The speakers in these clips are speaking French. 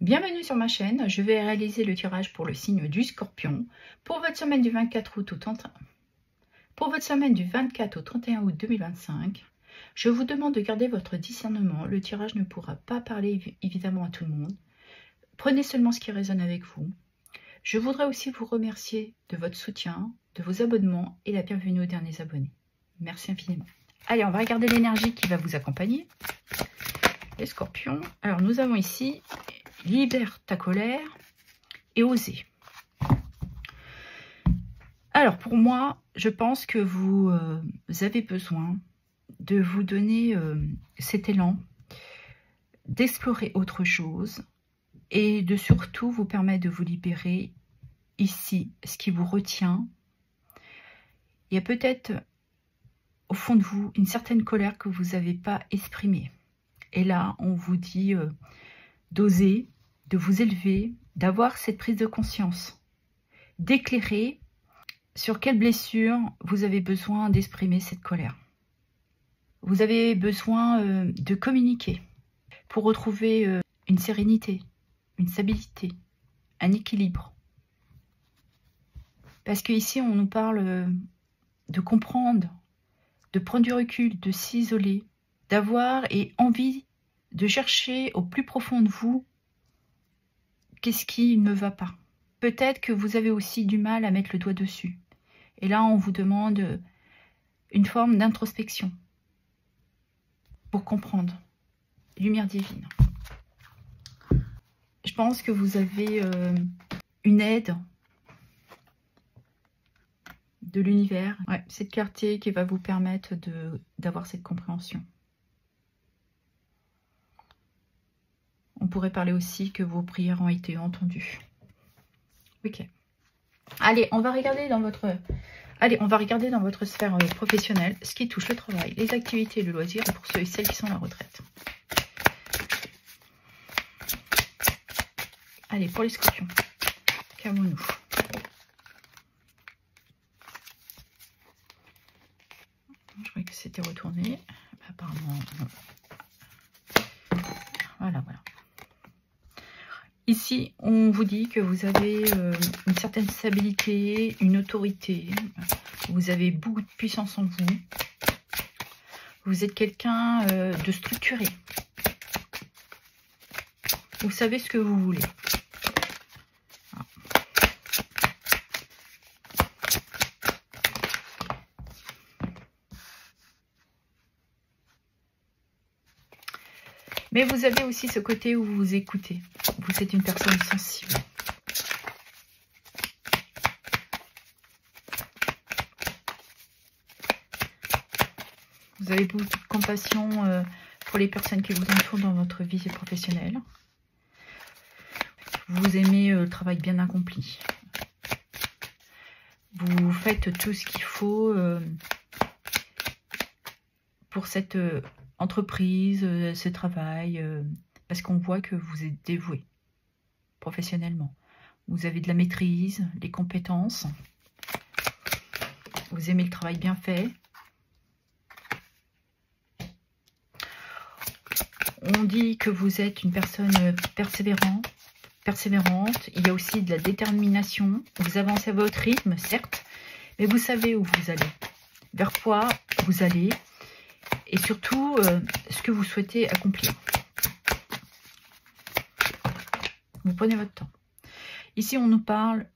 Bienvenue sur ma chaîne, je vais réaliser le tirage pour le signe du Scorpion pour votre semaine du 24 août au 31. Pour votre semaine du 24 au 31 août 2025, je vous demande de garder votre discernement. Le tirage ne pourra pas parler évidemment à tout le monde. Prenez seulement ce qui résonne avec vous. Je voudrais aussi vous remercier de votre soutien, de vos abonnements et la bienvenue aux derniers abonnés. Merci infiniment. Allez, on va regarder l'énergie qui va vous accompagner. Les Scorpions. Alors, nous avons ici libère ta colère et oser. Alors, pour moi, je pense que vous avez besoin de vous donner cet élan, d'explorer autre chose et de surtout vous permettre de vous libérer ici, ce qui vous retient. Il y a peut-être au fond de vous une certaine colère que vous n'avez pas exprimée. Et là, on vous dit d'oser, de vous élever, d'avoir cette prise de conscience, d'éclairer sur quelle blessure vous avez besoin d'exprimer cette colère. Vous avez besoin de communiquer pour retrouver une sérénité, une stabilité, un équilibre. Parce qu'ici, on nous parle de comprendre, de prendre du recul, de s'isoler, d'avoir et envie de chercher au plus profond de vous qu'est-ce qui ne va pas. Peut-être que vous avez aussi du mal à mettre le doigt dessus. Et là, on vous demande une forme d'introspection pour comprendre. Lumière divine. Je pense que vous avez une aide de l'univers. Ouais, cette clarté qui va vous permettre d'avoir cette compréhension. On pourrait parler aussi que vos prières ont été entendues. Ok. Allez, on va regarder dans votre... Allez, on va regarder dans votre sphère professionnelle ce qui touche le travail, les activités, le loisir et pour ceux et celles qui sont à la retraite. Allez, pour les Scorpions, calmons-nous. Je croyais que c'était retourné. Apparemment, non. Voilà, voilà. Ici, on vous dit que vous avez une certaine stabilité, une autorité. Vous avez beaucoup de puissance en vous. Vous êtes quelqu'un de structuré. Vous savez ce que vous voulez. Voilà. Mais vous avez aussi ce côté où vous vous écoutez. Vous êtes une personne sensible. Vous avez beaucoup de compassion pour les personnes qui vous entourent dans votre vie professionnelle. Vous aimez le travail bien accompli. Vous faites tout ce qu'il faut pour cette entreprise, ce travail, parce qu'on voit que vous êtes dévoué professionnellement. Vous avez de la maîtrise, des compétences. Vous aimez le travail bien fait. On dit que vous êtes une personne persévérante. Il y a aussi de la détermination. Vous avancez à votre rythme, certes, mais vous savez où vous allez, vers quoi vous allez, et surtout ce que vous souhaitez accomplir. Vous prenez votre temps. Ici, on nous parle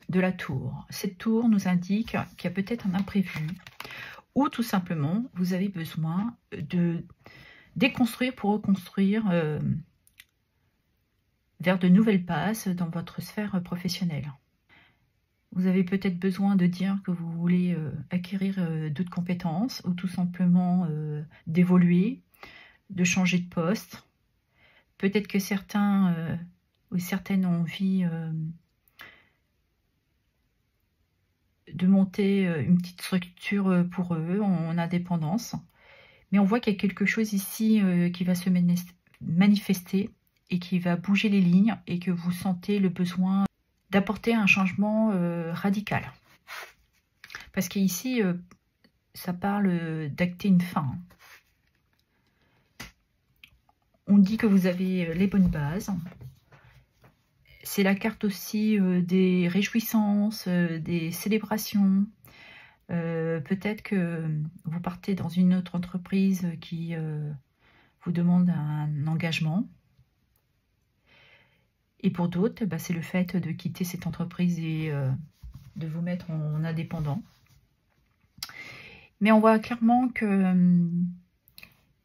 de la tour. Cette tour nous indique qu'il y a peut-être un imprévu, ou tout simplement, vous avez besoin de déconstruire pour reconstruire vers de nouvelles bases dans votre sphère professionnelle. Vous avez peut-être besoin de dire que vous voulez acquérir d'autres compétences ou tout simplement d'évoluer, de changer de poste. Peut-être que certains ou certaines ont envie de monter une petite structure pour eux en indépendance. Mais on voit qu'il y a quelque chose ici qui va se manifester et qui va bouger les lignes et que vous sentez le besoin d'apporter un changement radical. Parce qu'ici, ça parle d'acter une fin. On dit que vous avez les bonnes bases, C'est la carte aussi des réjouissances, des célébrations. Peut-être que vous partez dans une autre entreprise qui vous demande un engagement. Et pour d'autres, bah, c'est le fait de quitter cette entreprise et de vous mettre en indépendant. Mais on voit clairement que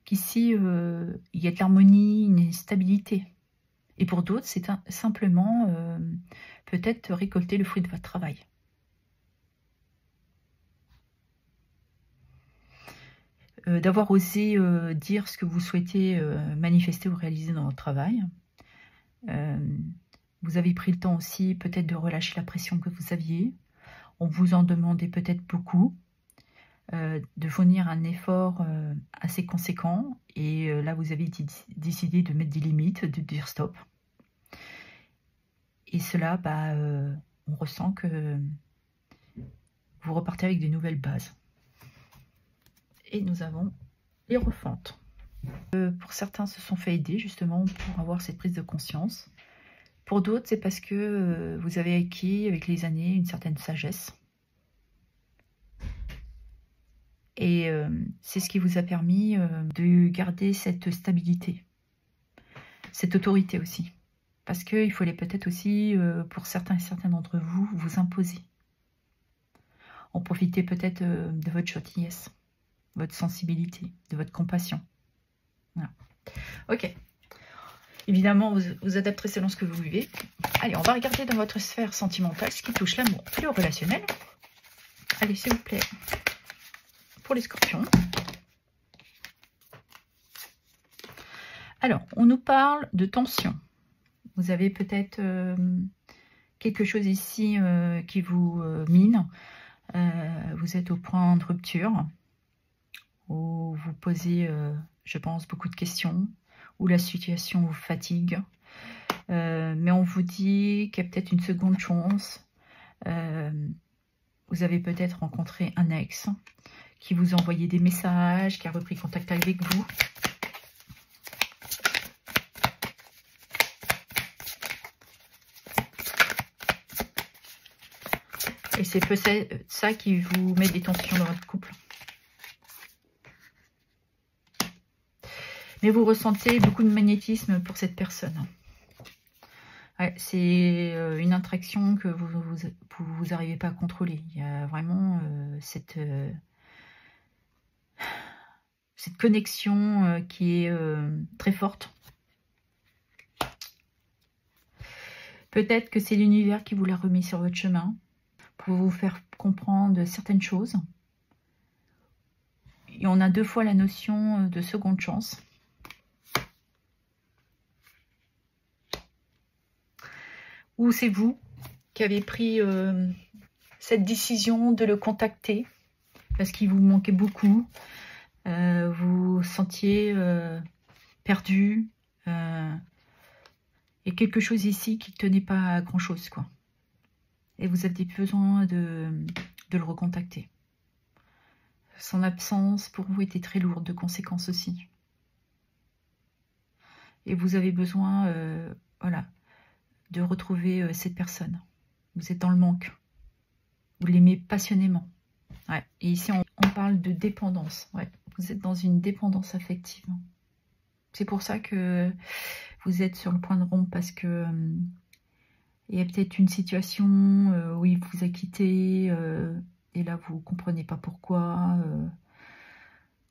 qu'ici, il y a de l'harmonie, une stabilité. Et pour d'autres, c'est simplement peut-être récolter le fruit de votre travail. D'avoir osé dire ce que vous souhaitez manifester ou réaliser dans votre travail. Vous avez pris le temps aussi peut-être de relâcher la pression que vous aviez. On vous en demandait peut-être beaucoup. De fournir un effort assez conséquent. Et là, vous avez décidé de mettre des limites, de dire stop. Et cela, bah, on ressent que vous repartez avec de nouvelles bases. Et nous avons les refentes. Pour certains, se sont fait aider justement pour avoir cette prise de conscience. Pour d'autres, c'est parce que vous avez acquis avec les années une certaine sagesse. Et c'est ce qui vous a permis de garder cette stabilité, cette autorité aussi. Parce qu'il fallait peut-être aussi, pour certains et certaines d'entre vous, vous imposer. En profiter peut-être de votre gentillesse, votre sensibilité, de votre compassion. Voilà. Ok. Évidemment, vous adapterez selon ce que vous vivez. Allez, on va regarder dans votre sphère sentimentale ce qui touche l'amour et le relationnel. Allez, s'il vous plaît. Pour les scorpions. Alors, on nous parle de tension. Vous avez peut-être quelque chose ici qui vous mine. Vous êtes au point de rupture, où vous posez, je pense, beaucoup de questions, où la situation vous fatigue. Mais on vous dit qu'il y a peut-être une seconde chance. Vous avez peut-être rencontré un ex qui vous a envoyé des messages, qui a repris contact avec vous. Et c'est peut-être ça qui vous met des tensions dans votre couple. Mais vous ressentez beaucoup de magnétisme pour cette personne. Ouais, c'est une attraction que vous n'arrivez pas à contrôler. Il y a vraiment cette connexion qui est très forte. Peut-être que c'est l'univers qui vous l'a remis sur votre chemin pour vous faire comprendre certaines choses. Et on a deux fois la notion de seconde chance. Ou c'est vous qui avez pris cette décision de le contacter parce qu'il vous manquait beaucoup. Vous sentiez perdu. Il y a quelque chose ici qui ne tenait pas à grand chose, quoi. Et vous avez besoin de le recontacter. Son absence pour vous était très lourde de conséquences aussi. Et vous avez besoin voilà, de retrouver cette personne. Vous êtes dans le manque. Vous l'aimez passionnément. Ouais. Et ici, on parle de dépendance. Ouais. Vous êtes dans une dépendance affective. C'est pour ça que vous êtes sur le point de rompre, parce que il y a peut-être une situation où il vous a quitté et là vous ne comprenez pas pourquoi,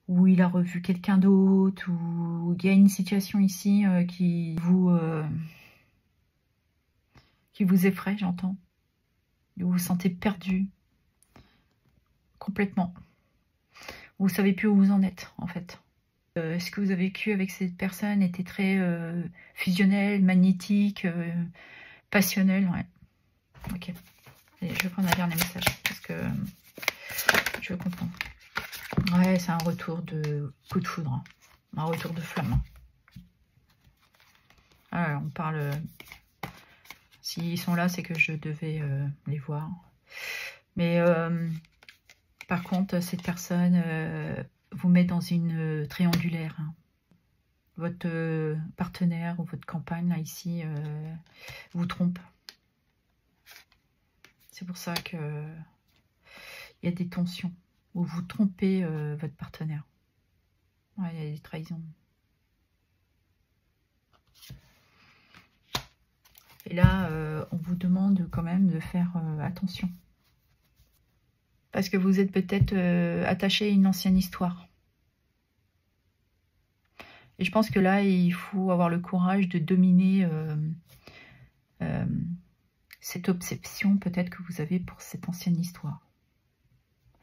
où il a revu quelqu'un d'autre, ou il y a une situation ici qui vous effraie, j'entends. Vous vous sentez perdu complètement. Vous ne savez plus où vous en êtes en fait. Ce que vous avez vécu avec cette personne était très fusionnel, magnétique, passionnel, ouais. Ok. Allez, je vais prendre un dernier message parce que je comprends. Ouais, c'est un retour de coup de foudre, hein. Un retour de flamme. Alors, on parle. S'ils sont là, c'est que je devais les voir. Mais par contre, cette personne vous met dans une triangulaire, hein. Votre partenaire ou votre compagne, là, ici, vous trompe. C'est pour ça que il y a des tensions, où vous trompez votre partenaire. Ouais, il y a des trahisons. Et là, on vous demande quand même de faire attention. Parce que vous êtes peut-être attaché à une ancienne histoire. Et je pense que là, il faut avoir le courage de dominer cette obsession peut-être que vous avez pour cette ancienne histoire.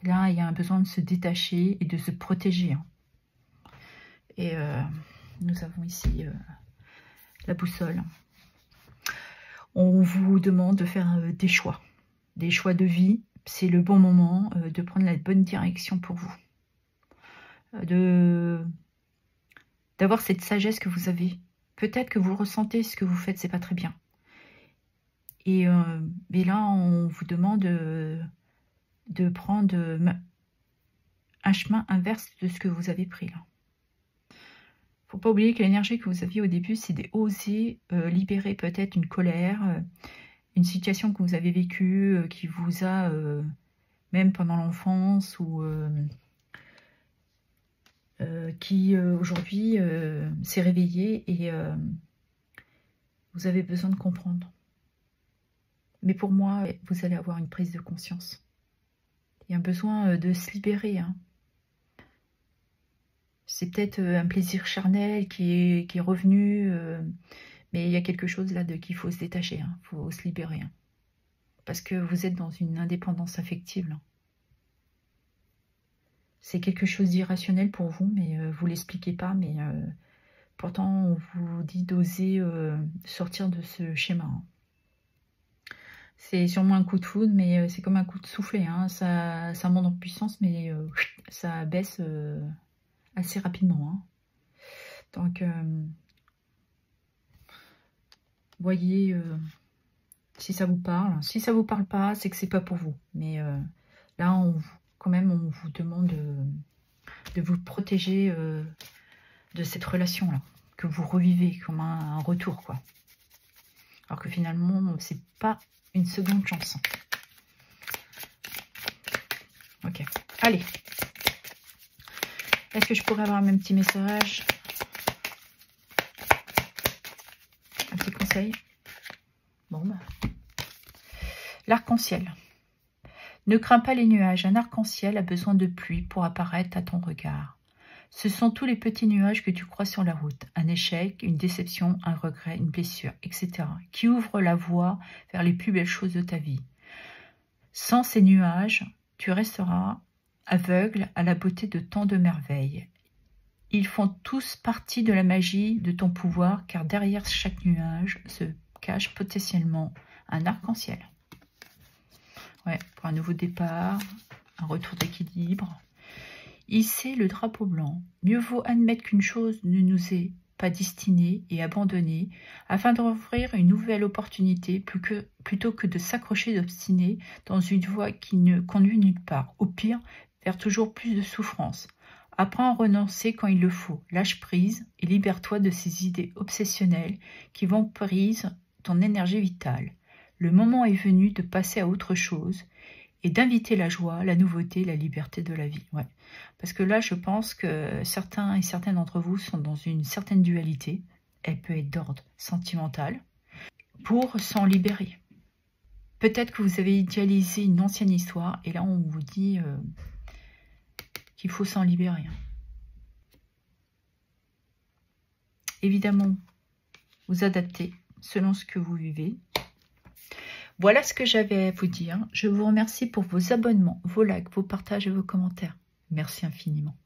Là, il y a un besoin de se détacher et de se protéger. Hein. Et nous avons ici la boussole. On vous demande de faire des choix de vie. C'est le bon moment de prendre la bonne direction pour vous. D'avoir cette sagesse que vous avez. Peut-être que vous ressentez ce que vous faites, c'est pas très bien. Et là, on vous demande de prendre un chemin inverse de ce que vous avez pris là. Faut pas oublier que l'énergie que vous aviez au début, c'est d'oser libérer peut-être une colère, une situation que vous avez vécue, qui vous a, même pendant l'enfance, ou qui aujourd'hui s'est réveillée et vous avez besoin de comprendre. Mais pour moi, vous allez avoir une prise de conscience. Il y a un besoin de se libérer. Hein. C'est peut-être un plaisir charnel qui est revenu, mais il y a quelque chose là qu'il faut se détacher, il faut se libérer. Hein. Parce que vous êtes dans une indépendance affective. Là. C'est quelque chose d'irrationnel pour vous, mais vous ne l'expliquez pas. Mais pourtant, on vous dit d'oser sortir de ce schéma. Hein. C'est sûrement un coup de foudre, mais c'est comme un coup de soufflet. Hein. Ça monte en puissance, mais ça baisse assez rapidement. Hein. Donc, voyez si ça vous parle. Si ça vous parle pas, c'est que c'est pas pour vous. Mais là, quand même, on vous demande de vous protéger de cette relation-là, que vous revivez comme un retour, quoi. Alors que finalement, c'est pas une seconde chance. Ok, allez. Est-ce que je pourrais avoir un petit message? Un petit conseil? Bon, bah. L'arc-en-ciel. Ne crains pas les nuages. Un arc-en-ciel a besoin de pluie pour apparaître à ton regard. Ce sont tous les petits nuages que tu crois sur la route. Un échec, une déception, un regret, une blessure, etc. qui ouvrent la voie vers les plus belles choses de ta vie. Sans ces nuages, tu resteras aveugle à la beauté de tant de merveilles. Ils font tous partie de la magie de ton pouvoir, car derrière chaque nuage se cache potentiellement un arc-en-ciel. Ouais, pour un nouveau départ, un retour d'équilibre. Hisser le drapeau blanc. Mieux vaut admettre qu'une chose ne nous est pas destinée et abandonnée, afin d'offrir une nouvelle opportunité plutôt que de s'accrocher d'obstiner dans une voie qui ne conduit nulle part. Au pire, vers toujours plus de souffrance. Apprends à renoncer quand il le faut. Lâche prise et libère-toi de ces idées obsessionnelles qui vampirisent ton énergie vitale. Le moment est venu de passer à autre chose et d'inviter la joie, la nouveauté, la liberté de la vie. Ouais. Parce que là, je pense que certains et certaines d'entre vous sont dans une certaine dualité. Elle peut être d'ordre sentimental pour s'en libérer. Peut-être que vous avez idéalisé une ancienne histoire et là, on vous dit qu'il faut s'en libérer. Évidemment, vous adaptez selon ce que vous vivez. Voilà ce que j'avais à vous dire. Je vous remercie pour vos abonnements, vos likes, vos partages et vos commentaires. Merci infiniment.